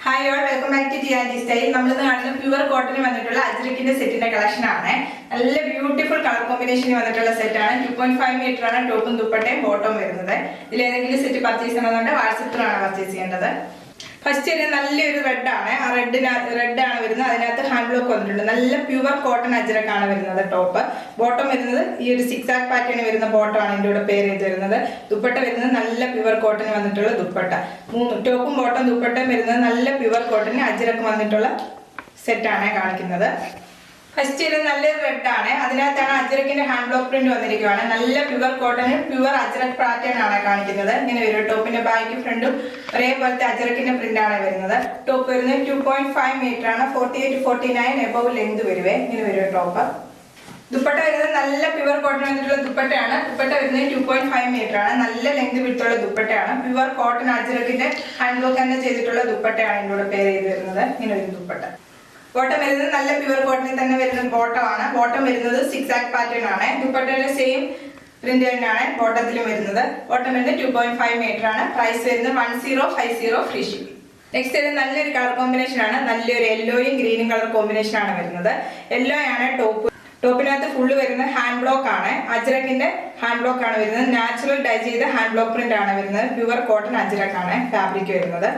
Hi all, welcome back to T Style. നമ്മളിന്ന് കാണുന്ന pure cotton വന്നിട്ടുള്ള അജ്രക്കിന്റെ സെറ്റിന്റെ കളക്ഷൻ ആണ്. നല്ല ബ്യൂട്ടിഫുൾ കളർ കോമ്പിനേഷനിൽ വന്നിട്ടുള്ള സെറ്റ് ആണ്. 2.5 മീറ്റർ ആണ് ടോപ്പും ദുപ്പട്ടയും ബോട്ടവും വരുന്നത്. ഇതിൽ ഏതെങ്കിലും സെറ്റ് പർച്ചേസ് ചെയ്യണമെന്നുണ്ടെങ്കിൽ വാട്സപ്പിലാണ് പർച്ചേസ് ചെയ്യേണ്ടത്. ഫസ്റ്റ് ഒരു നല്ലൊരു റെഡ് ആണ്. ആ റെഡ് ആണ് വരുന്നത്. അതിനകത്ത് ഹാൻഡ് ബ്ലോക്ക് വന്നിട്ടുണ്ട്. നല്ല പ്യുവർ കോട്ടൺ അജ്രക്കാണ് വരുന്നത്. ടോപ്പ് ബോട്ടം വരുന്നത് ഈ ഒരു സിക്സാക് പാറ്റേൺ വരുന്ന ബോട്ടം ആണ് ഇതിന്റെ കൂടെ പേര് ചെയ്ത് വരുന്നത്. ദുപ്പട്ട വരുന്നത് നല്ല പ്യുവർ കോട്ടൺ വന്നിട്ടുള്ള ദുപ്പട്ട. ടോപ്പും ബോട്ടം ദുപ്പട്ടയും വരുന്നത് നല്ല പ്യുവർ കോട്ടൺ അജ്രക്ക് വന്നിട്ടുള്ള സെറ്റാണ് കാണിക്കുന്നത്. ഫസ്റ്റ് ഇത് നല്ലൊരു റെഡ് ആണ്. അതിനകത്താണ് അജ്രക്കിന്റെ ഹാൻഡ് ബ്ലോക്ക് പ്രിന്റ് വന്നിരിക്കുകയാണ്. നല്ല pure cotton pure ajrak pattern ആണ് കാണിക്കുന്നത്. ഇങ്ങനെ വരും. ടോപ്പിന്റെ ബാക്കും ഫ്രണ്ടും ഒരേപോലത്തെ അജ്രക്കിന്റെ പ്രിന്റ് ആണ് വരുന്നത്. ടോപ്പ് വരുന്നത് 2.5 മീറ്റർ ആണ്. 48-49 എബവ് ലെങ്ത് വരുവേ. ഇങ്ങനെ വരും ടോപ്പ്. ദുപ്പട്ട വരുന്നത് നല്ല പ്യുവർ കോട്ടൺ വന്നിട്ടുള്ള ദുപ്പട്ടയാണ്. ദുപ്പട്ട വരുന്നത് 2.5 മീറ്റർ ആണ്. നല്ല ലെങ്ത് വിട്ടുള്ള ദുപ്പട്ടയാണ്. പ്യുവർ കോട്ടൺ അജ്രക്കിന്റെ ഹാൻഡ് ബ്ലോക്ക് തന്നെ ചെയ്തിട്ടുള്ള ദുപ്പട്ടയാണ് ഇതിലൂടെ പേര് ചെയ്ത് വരുന്നത്. ഇങ്ങനെ ഒരു ദുപ്പട്ട. ബോട്ടം വരുന്നത് നല്ല പ്യുവർ കോട്ടണിൽ തന്നെ വരുന്ന ബോട്ടം ആണ്. ബോട്ടം വരുന്നത് സിക്സാക് പാറ്റേൺ ആണ്. ദുപ്പട്ടയുടെ സെയിം പ്രിന്റ് തന്നെയാണ് ബോട്ടത്തിലും വരുന്നത്. ബോട്ടം വരുന്നത് 2.5 മീറ്റർ ആണ്. പ്രൈസ് വരുന്നത് 1050 ഫ്രീ ഷിപ്പിംഗ്. നെക്സ്റ്റ് വരുന്നത് നല്ലൊരു കളർ കോമ്പിനേഷൻ ആണ്. നല്ലൊരു യെല്ലോയും ഗ്രീനും കളർ കോമ്പിനേഷൻ ആണ് വരുന്നത്. യെല്ലോ ആണ് ടോപ്പ്. ടോപ്പിനകത്ത് ഫുള്ള് വരുന്നത് ഹാൻഡ് ബ്ലോക്ക് ആണ്. അജ്രക്കിന്റെ ഹാൻഡ് ബ്ലോക്ക് ആണ് വരുന്നത്. നാച്ചുറൽ ഡൈ ചെയ്ത ഹാൻഡ് ബ്ലോക്ക് പ്രിന്റ് ആണ് വരുന്നത്. പ്യുവർ കോട്ടൺ അജ്രക്ക് ആണ് ഫാബ്രിക് വരുന്നത്.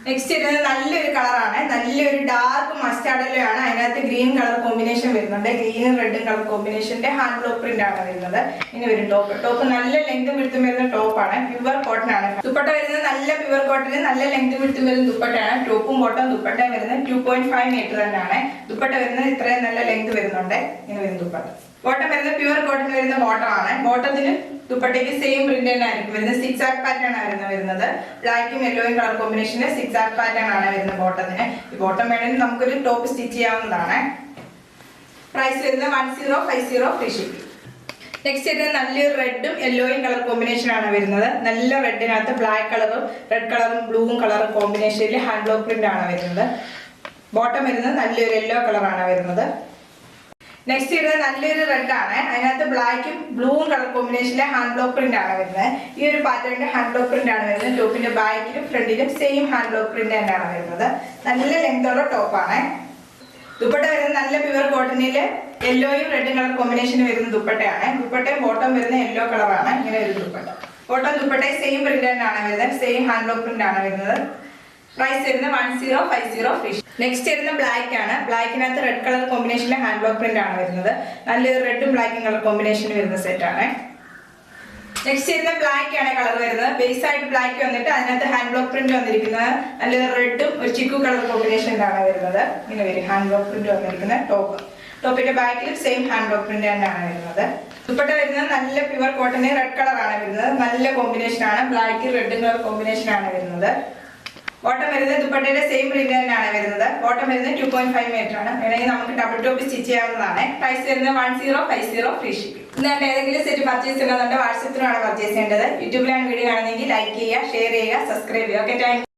നെക്സ്റ്റ് വരുന്നത് നല്ലൊരു കളറാണ്. നല്ലൊരു ഡാർക്ക് മസ്റ്റാർഡ് യെല്ലോ ആണ്. അതിനകത്ത് ഗ്രീൻ കളർ കോമ്പിനേഷൻ വരുന്നുണ്ട്. ഗ്രീനും റെഡും കളർ കോമ്പിനേഷന്റെ ഹാൻഡ് ബ്ലോക്ക് പ്രിന്റ് ആണ് വരുന്നത്. ഇനി വരും ടോപ്പ്. ടോപ്പ് നല്ല ലെങ്തും വിടുത്തും വരുന്ന ടോപ്പാണ്. പ്യുവർ കോട്ടൺ ആണ്. ദുപ്പട്ട വരുന്നത് നല്ല പ്യുവർ കോട്ടൺ നല്ല ലെങ്തും വിടുത്തും വരുന്ന ദുപ്പട്ടയാണ്. ടോപ്പും ബോട്ടം ദുപ്പട്ടയും വരുന്നത് 2.5 മീറ്റർ തന്നെയാണ്. ദുപ്പട്ട വരുന്നത് ഇത്രയും നല്ല ലെങ്ത് വരുന്നുണ്ട്. ഇങ്ങനെ വരും ദുപ്പട്ട. ബോട്ടം വരുന്നത് പ്യുവർ കോട്ടൺ വരുന്ന ബോട്ടം ആണ്. ബോട്ടത്തിന് ദുപ്പട്ടയ്ക്ക് സെയിം പ്രിന്റ് തന്നെ ആയിരിക്കും വരുന്നത്. സിക്സാക് പാറ്റേൺ ആണ് വരുന്നത്. ബ്ലാക്കും യെല്ലോയും കളർ കോമ്പിനേഷന് സിക്സാക് പാറ്റേൺ ആണ് വരുന്നത് ബോട്ടത്തിന്. ഈ ബോട്ടം വേണമെങ്കിൽ നമുക്കൊരു ടോപ്പ് സ്റ്റിച്ച് ചെയ്യാവുന്നതാണ്. പ്രൈസ് വരുന്നത് 1050 ഫ്രീ ഷിപ്പിംഗ്. നെക്സ്റ്റ് വരുന്നത് നല്ലൊരു റെഡും യെല്ലോയും കളർ കോമ്പിനേഷൻ ആണ് വരുന്നത്. നല്ല റെഡിനകത്ത് ബ്ലാക്ക് കളറും റെഡ് കളറും ബ്ലൂവും കളറും കോമ്പിനേഷനിൽ ഹാൻഡ് ബ്ലോക്ക് പ്രിന്റ് ആണ് വരുന്നത്. ബോട്ടം വരുന്നത് നല്ലൊരു യെല്ലോ കളറാണ് വരുന്നത്. നെക്സ്റ്റ് വരുന്നത് നല്ലൊരു റെഡ് ആണ്. അതിനകത്ത് ബ്ലാക്കും ബ്ലൂവും കളർ കോമ്പിനേഷനിലെ ഹാൻഡ് ബ്ലോക്ക് പ്രിന്റ് ആണ് വരുന്നത്. ഈ ഒരു പാറ്റേണിന്റെ ഹാൻഡ് ബ്ലോക്ക് പ്രിന്റ് ആണ് വരുന്നത്. ടോപ്പിന്റെ ബാക്കിലും ഫ്രണ്ടിലും സെയിം ഹാൻഡ് ബ്ലോക്ക് പ്രിന്റ് തന്നെയാണ് വരുന്നത്. നല്ല ലെങ്തോടെ ടോപ്പാണ്. ദുപ്പട്ട വരുന്നത് നല്ല പ്യുവർ കോട്ടണില് യെല്ലോയും റെഡും കളർ കോമ്പിനേഷന് വരുന്ന ദുപ്പട്ടയാണ്. ദുപ്പട്ടയും ബോട്ടം വരുന്ന യെല്ലോ കളറാണ്. ഇങ്ങനെ ഒരു ദുപ്പട്ട. ബോട്ടം ദുപ്പട്ടയും സെയിം പ്രിന്റ് തന്നെയാണ് വരുന്നത്. സെയിം ഹാൻഡ് ബ്ലോക്ക് പ്രിന്റ് ആണ് വരുന്നത്. പ്രൈസ് വരുന്നത് 1050 ഫ്രീ. നെക്സ്റ്റ് വരുന്ന ബ്ലാക്ക് ആണ്. ബ്ലാക്കിനകത്ത് റെഡ് കളർ കോമ്പിനേഷനിലെ ഹാൻഡ് ബ്ലോക്ക് പ്രിന്റ് ആണ് വരുന്നത്. നല്ലൊരു റെഡും ബ്ലാക്കും കളർ കോമ്പിനേഷനിൽ വരുന്ന സെറ്റ് ആണ്. നെക്സ്റ്റ് വരുന്ന ബ്ലാക്ക് ആണ് കളർ വരുന്നത്. ബേസ് ആയിട്ട് ബ്ലാക്ക് വന്നിട്ട് അതിനകത്ത് ഹാൻഡ് ബ്ലോക്ക് പ്രിന്റ് വന്നിരിക്കുന്നത് നല്ലൊരു റെഡും ഒരു ചിക്കു കളർ കോമ്പിനേഷനിലാണ് വരുന്നത്. ഇങ്ങനെ വരും ഹാൻഡ് ബ്ലോക്ക് പ്രിന്റ് വന്നിരിക്കുന്ന ടോപ്പ്. ടോപ്പിന്റെ ബാക്കിലും സെയിം ഹാൻഡ് ബ്ലോക്ക് പ്രിന്റ് തന്നെയാണ് വരുന്നത്. ദുപ്പട്ട വരുന്നത് നല്ല പ്യുവർ കോട്ടൺ റെഡ് കളറാണ് വരുന്നത്. നല്ല കോമ്പിനേഷൻ ആണ്. ബ്ലാക്ക് റെഡ് കളർ കോമ്പിനേഷൻ ആണ് വരുന്നത്. ബോട്ടം വരുന്നത് ദുപ്പട്ടയുടെ സെയിം പ്രിന്റ് തന്നെയാണ് വരുന്നത്. ബോട്ടം വരുന്നത് 2.5 മീറ്റർ ആണ്. വേണമെങ്കിൽ നമുക്ക് ഡബിൾ ടോപ്പ് സ്റ്റിച്ച് ചെയ്യാവുന്നതാണ്. പ്രൈസ് വരുന്നത് 1050 ഫ്രീ ഷിപ്പിംഗ്. ഇന്നത്തെ ഏതെങ്കിലും സെറ്റ് പർച്ചേസ് ചെയ്യണമെന്നുണ്ടെങ്കിൽ വാട്സപ്പിലാണ് പർച്ചേസ് ചെയ്യേണ്ടത്. യൂട്യൂബിലാണ് വീഡിയോ കാണുന്നതെങ്കിൽ ലൈക്ക് ചെയ്യുക, ഷെയർ ചെയ്യുക, സബ്സ്ക്രൈബ് ചെയ്യുക. Okay, thank you.